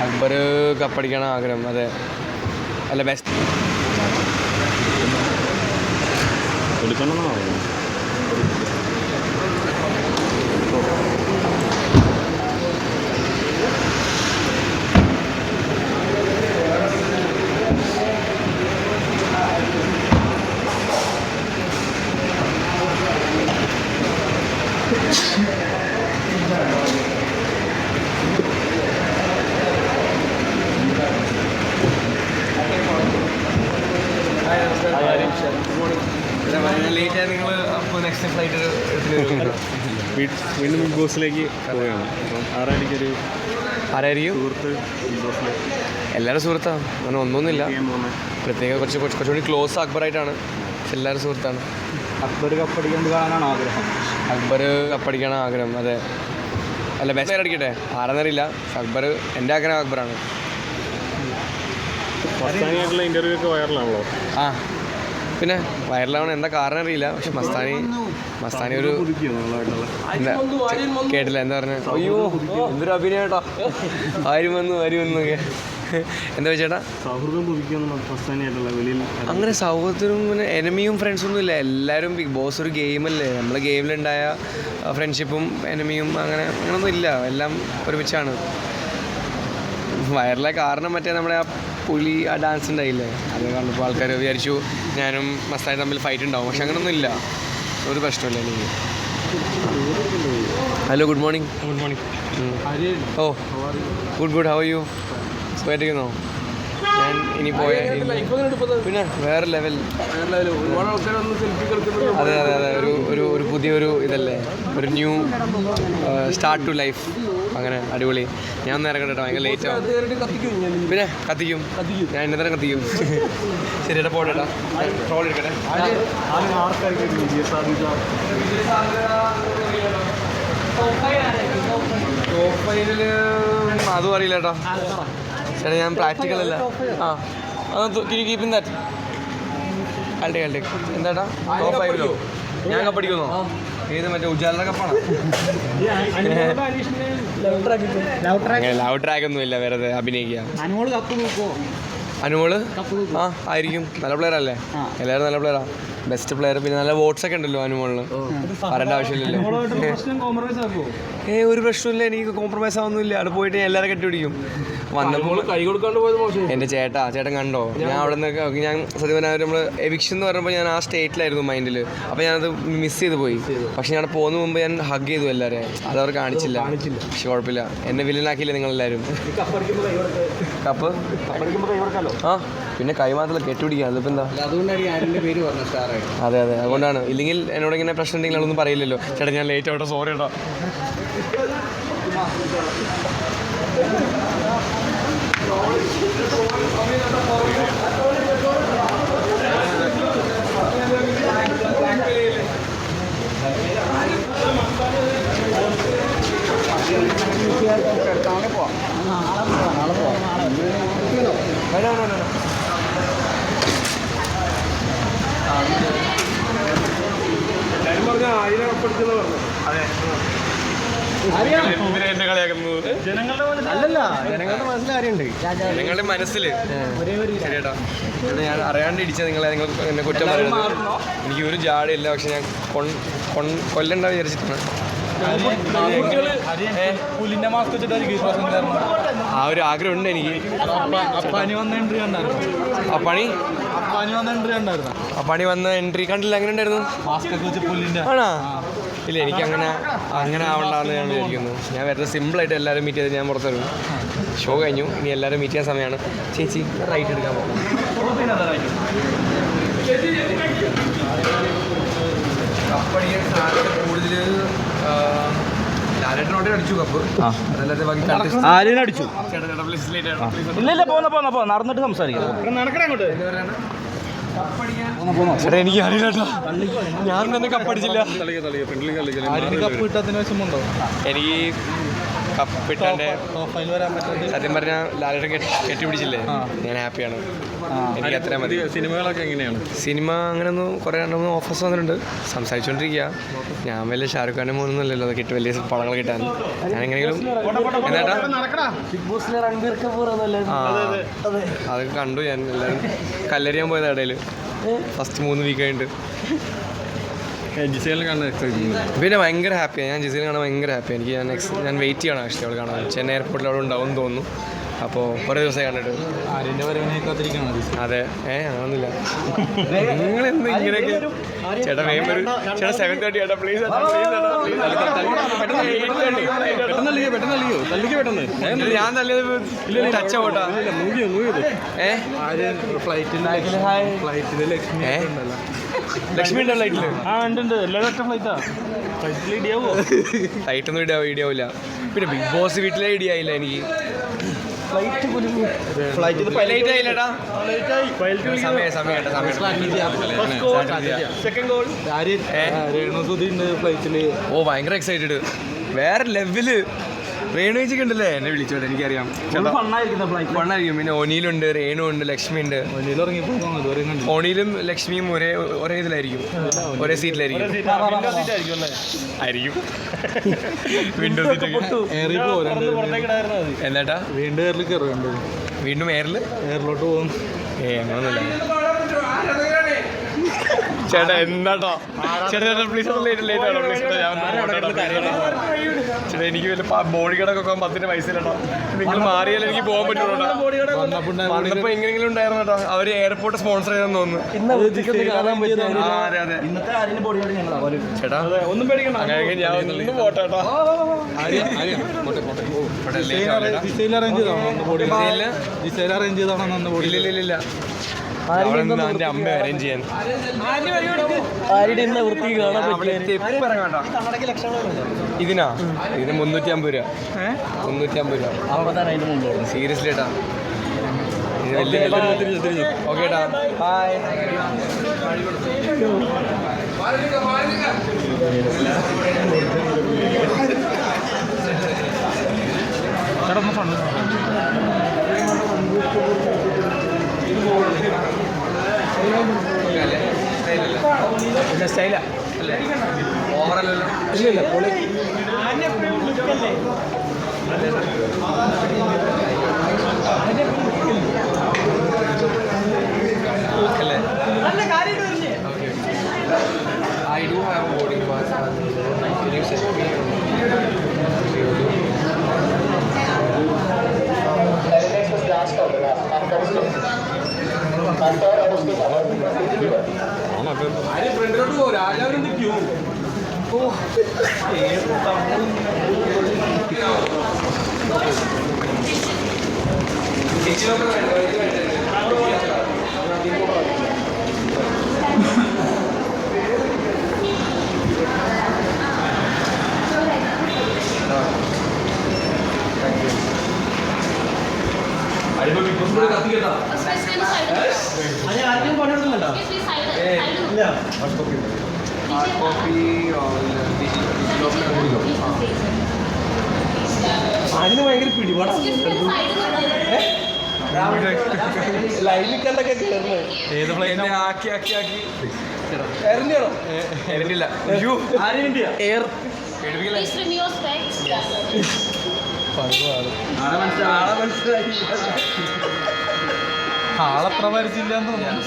അക്ബർ കപ്പടിക്കണം ആഗ്രഹം. അതെ, അല്ല ബെസ്റ്റ് ലേറ്റായി. നിങ്ങൾ അപ്പോൾ നെക്സ്റ്റ് ഫ്ലൈറ്റ് വീണ്ടും ബിഗ് ബോസിലേക്ക് പോവുകയാണ്. അപ്പം ആരായിരിക്കും സുഹൃത്ത് ബിഗ് ബോസിൽ? എല്ലാവരും സുഹൃത്താണ്, അങ്ങനെ ഒന്നൊന്നുമില്ല. പ്രത്യേക കുറച്ചുകൂടി ക്ലോസ് അക്ബറായിട്ടാണ്, പക്ഷെ എല്ലാവരും സുഹൃത്താണ്. അക്ബർ കപ്പടിക്കാൻ കാണാനാണ് ആഗ്രഹം. അക്ബർ കപ്പടിക്കണം ആഗ്രഹം. അതെ, അല്ല ബെസ്റ്റ് പ്ലെയർ അടിക്കട്ടെ, ആരെന്നറിയില്ല. അക്ബർ, എൻ്റെ ആഗ്രഹം അക്ബറാണ്. മസ്താനിയായിട്ടുള്ള ഇൻ്റർവ്യൂ ഒക്കെ വൈറലാണല്ലോ. ആ പിന്നെ വൈറലാവണം, എന്താ കാരണം അറിയില്ല. പക്ഷെ മസ്താനി ഒരു എന്താ കേട്ടില്ല, എന്താ പറഞ്ഞ അയ്യോ എന്തൊരു അഭിനയം കേട്ടോ, ആരും വന്നു എന്നൊക്കെ. എന്താ ചേട്ടാ സൗഹൃദം മസ്താനിയായിട്ടുള്ള വെളിയിൽ അങ്ങനെ സൗഹൃദത്തിനും പിന്നെ എനിമിയും ഫ്രണ്ട്സൊന്നും ഇല്ല. എല്ലാവരും ബിഗ് ബോസ് ഒരു ഗെയിമല്ലേ, നമ്മളെ ഗെയിമിലുണ്ടായ ഫ്രണ്ട്ഷിപ്പും എനിമിയും അങ്ങനൊന്നും ഇല്ല, എല്ലാം ഒരുമിച്ചാണ്. വൈറലായ കാരണം മറ്റേ നമ്മുടെ ആ പുലി ആ ഡാൻസ് ഉണ്ടായില്ലേ, അത് കണ്ടപ്പോൾ ആൾക്കാർ വിചാരിച്ചു ഞാനും മസ്താനി തമ്മിൽ ഫൈറ്റ് ഉണ്ടാവും. പക്ഷെ അങ്ങനൊന്നും ഇല്ല, ഒരു പ്രശ്നമില്ല എനിക്ക്. Hello, good morning. Oh good how are you? സുഖമായിട്ടിരിക്കുന്നോ? ഞാൻ ഇനി പോയ പിന്നെ വേറെ ലെവൽ. അതെ, ഒരു പുതിയൊരു ഇതല്ലേ, ഒരു ന്യൂ സ്റ്റാർട്ട് ടു ലൈഫ്. അങ്ങനെ അടിപൊളി. ഞാൻ ഒന്ന് ഇറങ്ങട്ടെ, ഭയങ്കര ലേറ്റ് ആവും. പിന്നെ കത്തിക്കും, ഞാൻ എന്നെ തന്നെ കത്തിക്കും. ശരിയേട്ടാ, പോട്ടെട്ടാ, ട്രോൾ എടുക്കട്ടെ. ടോപ്പ് ഫൈവിൽ അതും അറിയില്ല കേട്ടോ ചേട്ടാ, ഞാൻ പ്രാക്ടിക്കൽ അല്ല. കീപ്പിൻ ദാറ്റ് കളി എന്താട്ടാ ടോപ്പ് ഫൈവിലോ? ഞാൻ കപ്പടിക്കുന്നോ? ഏത് മറ്റേ ഉജാലയുടെ കപ്പാണ്? ലവ് ട്രാക്ക് ഒന്നും ഇല്ല, വെറുതെ അഭിനയിക്കുക. അനുമോള് ആ ആയിരിക്കും, നല്ല പ്ലെയർ അല്ലേ, എല്ലാവരും നല്ല പ്ലെയറാ, ബെസ്റ്റ് പ്ലെയർ. പിന്നെ നല്ല വോട്ട്സ് ഒക്കെ ഉണ്ടല്ലോ അനുമോളിന്, പറയേണ്ട ആവശ്യമില്ലല്ലോ. ഒരു പ്രശ്നമില്ല, എനിക്ക് കോംപ്രമൈസ് ആവുന്നില്ല. അവിടെ പോയിട്ട് ഞാൻ എല്ലാവരും കെട്ടിപിടിക്കും. വന്നപ്പോൾ കൈ കൊടുക്കാണ്ട് പോയത് എൻ്റെ ചേട്ടൻ കണ്ടോ, ഞാൻ അവിടെ നിന്ന് ഞാൻ സത്യം പറഞ്ഞാൽ നമ്മൾ എവിക്ഷൻ എന്ന് പറഞ്ഞപ്പോൾ ഞാൻ ആ സ്റ്റേറ്റിലായിരുന്നു മൈൻഡിൽ. അപ്പോൾ ഞാനത് മിസ് ചെയ്ത് പോയി. പക്ഷെ ഞാൻ പോകുന്ന മുമ്പ് ഞാൻ ഹഗ് ചെയ്തു എല്ലാവരെയും, അതവർ കാണിച്ചില്ല. പക്ഷെ കുഴപ്പമില്ല, എന്നെ വില്ലനാക്കിയില്ലേ നിങ്ങളെല്ലാവരും. കപ്പ് ആ പിന്നെ കൈ മാത്രമല്ല കെട്ടിപിടിക്കുക, അതിപ്പോൾ എന്താ? അതെ, അതുകൊണ്ടാണ്. ഇല്ലെങ്കിൽ എന്നോട് ഇങ്ങനെ പ്രശ്നം ഉണ്ടെങ്കിൽ അതൊന്നും പറയില്ലല്ലോ. ചേട്ടാ ഞാൻ ലേറ്റ് ആവട്ടെ, സോറി കേട്ടോ. ജനങ്ങളുടെ മനസ്സിൽ ശരിയേട്ടാ, ഞാൻ അറിയാണ്ട് ഇടിച്ച നിങ്ങൾ എന്നെ കുറ്റം പറയുന്നത്. എനിക്ക് ഒരു ജാടയില്ല, പക്ഷെ ഞാൻ കൊല്ലണ്ട വിചാരിച്ചിട്ടാണ്. ആ ഒരു ആഗ്രഹം ഉണ്ട് എനിക്ക്. പണി വന്ന എൻട്രി കണ്ടില്ല, അങ്ങനെ ഉണ്ടായിരുന്നു. ആണോ? ഇല്ല, എനിക്ക് അങ്ങനെ ആവണ്ടെന്ന് ഞാൻ വിചാരിക്കുന്നു. ഞാൻ വെറുതെ സിമ്പിളായിട്ട് എല്ലാവരും മീറ്റ് ചെയ്ത് ഞാൻ പുറത്തു വരും. ഷോ കഴിഞ്ഞു, ഇനി എല്ലാവരും മീറ്റ് ചെയ്യാൻ സമയമാണ്. ചേച്ചി റൈറ്റ് എടുക്കാൻ പോകും. കപ്പടിക്കാൻ സാധ്യത കൂടുതൽ ലാലേട്ടനോടെ അടിച്ചു കപ്പ്, അതല്ലാതെ ബാക്കി അടിച്ചു. ഇല്ല പോന്ന നടന്നിട്ട് സംസാരിക്കാം. ചേട്ടാ എനിക്ക് അറിയില്ല കേട്ടോ, ഞാൻ തന്നെ കപ്പടിച്ചില്ല. കപ്പ് കിട്ടാത്തതിന് വിഷമമുണ്ടോ? എനിക്ക് കപ്പിട്ടാൻ്റെ സത്യം പറഞ്ഞാൽ ലാലേട്ടൻ കെട്ടിപ്പിടിച്ചില്ലേ, ഞാൻ ഹാപ്പിയാണ്. എനിക്ക് അത്ര മതി. സിനിമകളൊക്കെ എങ്ങനെയാണ്? സിനിമ അങ്ങനെ ഒന്ന് കുറേ 2-3 ഓഫേഴ്സ് വന്നിട്ടുണ്ട്, സംസാരിച്ചുകൊണ്ടിരിക്കുക. ഞാൻ വലിയ ഷാറുഖ് ഖാൻ്റെ മോനൊന്നുമല്ലല്ലോ അത് കിട്ടും, വലിയ പടങ്ങൾ കിട്ടാൻ. ഞാൻ എങ്ങനെയെങ്കിലും എന്നാട്ടാ അത് കണ്ടു. ഞാൻ എല്ലാവരും കല്ലെറിയാൻ പോയത് ഇടയിൽ ഫസ്റ്റ് 3 വീക്ക് കഴിഞ്ഞിട്ട്. ജിസേലിനെ കാണാൻ പിന്നെ ഭയങ്കര ഹാപ്പിയാണ് ഞാൻ. ജിസേലിനെ കാണാൻ ഭയങ്കര ഹാപ്പിയാണ് എനിക്ക്. ഞാൻ വെയിറ്റ് ചെയ്യണം ആക്ച്വലി അവൾ കാണാൻ. ചെന്നൈ എയർപോർട്ടിൽ അവിടെ ഉണ്ടാവും എന്ന് തോന്നുന്നു. അപ്പോൾ കുറേ ദിവസമായി കണ്ടിട്ട്. ആര്യൻ്റെ വരവിനെ കാത്തിരിക്കണം. അതെ, അങ്ങനൊന്നുമില്ല. നിങ്ങളെന്ത് ഇങ്ങനെയൊക്കെ ചേട്ടാ വേഗം വരും ചേട്ടാ. 7:30 ചേട്ടാ പ്ലീസ്. ഞാൻ തല്ലിയത് ടച്ച് ആവട്ടാ. ലക്ഷ്മി ഉണ്ടോ ഫ്ലൈറ്റില്? ഫ്ലൈറ്റൊന്നും ഇടിയാവില്ല. പിന്നെ ബിഗ് ബോസ് വീട്ടിലെ ഇടിയായില്ല എനിക്ക്. ഓ ഭയങ്കര എക്സൈറ്റഡ്, വേറെ ലെവല്. രേണുജിക്ക് ഉണ്ടല്ലേ എന്നെ വിളിച്ചോട്ടെ, എനിക്കറിയാം ഫണ്ണായിരിക്കും. പിന്നെ ഒനിയിലുണ്ട്, രേണു ഉണ്ട്, ലക്ഷ്മി ഉണ്ട്. ഒനിയിലും ലക്ഷ്മിയും ഒരേ ഇതിലായിരിക്കും, ഒരേ സീറ്റിലായിരിക്കും. ആയിരിക്കും വിൻഡോ സീറ്റ്. എന്നാട്ടാ വീണ്ടും എയറിലോട്ട് പോകും. അങ്ങനൊന്നുമില്ല ചേട്ടാ. എന്താട്ടോ ചേട്ടാ പ്ലീസ് ലേറ്റ് ആണോ പ്ലീസ്. ചേട്ടാ എനിക്ക് വല്ല ബോഡി ഗാർഡൊക്കെ 10 പൈസ കേട്ടോ. നിങ്ങൾ മാറിയാലും എനിക്ക് പോകാൻ പറ്റുള്ളൂ. വന്നപ്പോൾ എങ്ങനെയെങ്കിലും ഉണ്ടായിരുന്നു കേട്ടോ. അവർ എയർപോർട്ട് സ്പോൺസർ ചെയ്തെന്ന് തോന്നുന്നു. ചേട്ടാ ഒന്നും പേടിക്കണ്ട, അങ്ങനെ ഞാൻ ഒന്നും പോട്ടെ കേട്ടോ. ഇല്ല എന്റെ അമ്മ അറേഞ്ച് ചെയ്യാൻ. ഇതിന് 350 രൂപ. 350 രൂപ സീരിയസ്ലി ഏട്ടാ. ഓക്കെ ഏട്ടാ ഹായ്. സ്റ്റൈലാ ഓവറല്ലോ. ഇല്ല പൊളി. അല്ലേ I do have a boarding pass. Can you send me? ഫ്രണ്ടിലോട്ട് പോ, രാജാവിന് നിൽക്കൂ. അതിന് ഭയങ്കര പിടിപാടാ. ലൈനിൽ കണ്ടൊക്കെ എന്നെ ആക്കി ആക്കി ആക്കി എറിഞ്ഞോ? എറിഞ്ഞില്ല. എയർ ആളത്ര പരിചയമില്ലാന്ന് തോന്നുന്നു.